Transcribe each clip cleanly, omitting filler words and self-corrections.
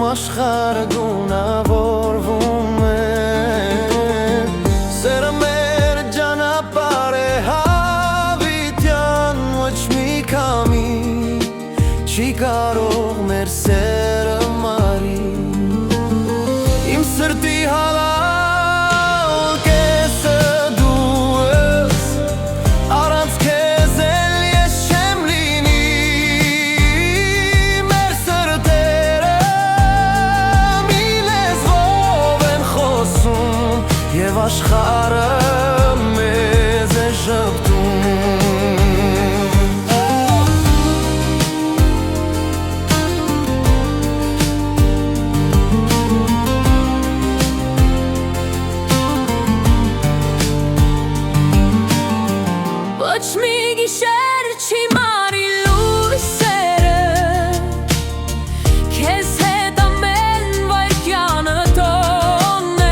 աշխարհը գունավորվում է Սերը մեր ճանապարհ է հավիտյան ոչ մի քամի չի կարող մեր սերը մարի Իմ սրտի հալալ կեսը դու ես Առանց քեզ էլ ես չեմ լինի Մեր սրտերը մի լեզվով են խոսում Եվ աշխարհը մեզ է շփում Ոչ մի գիշեր չի մարի լույսերը Քեզ հետ ամեն վայրկյանը տոն է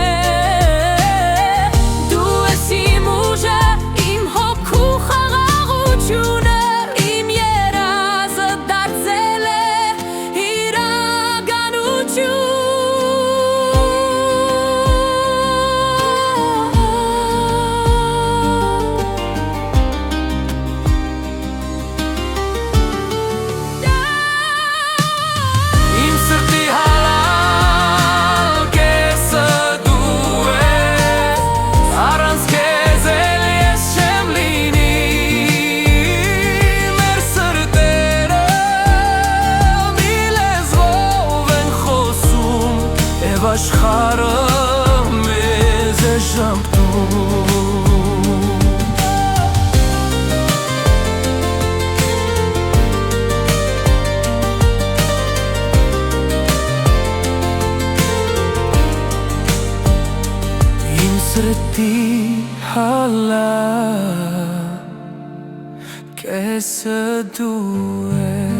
Դու ես իմ ուժը, իմ հոգու խաղաղությունը Իմ երազը դարձել է իրականություն Աշխարհը մեզ է շփում Իմ սրտի հալա կեսը դու ես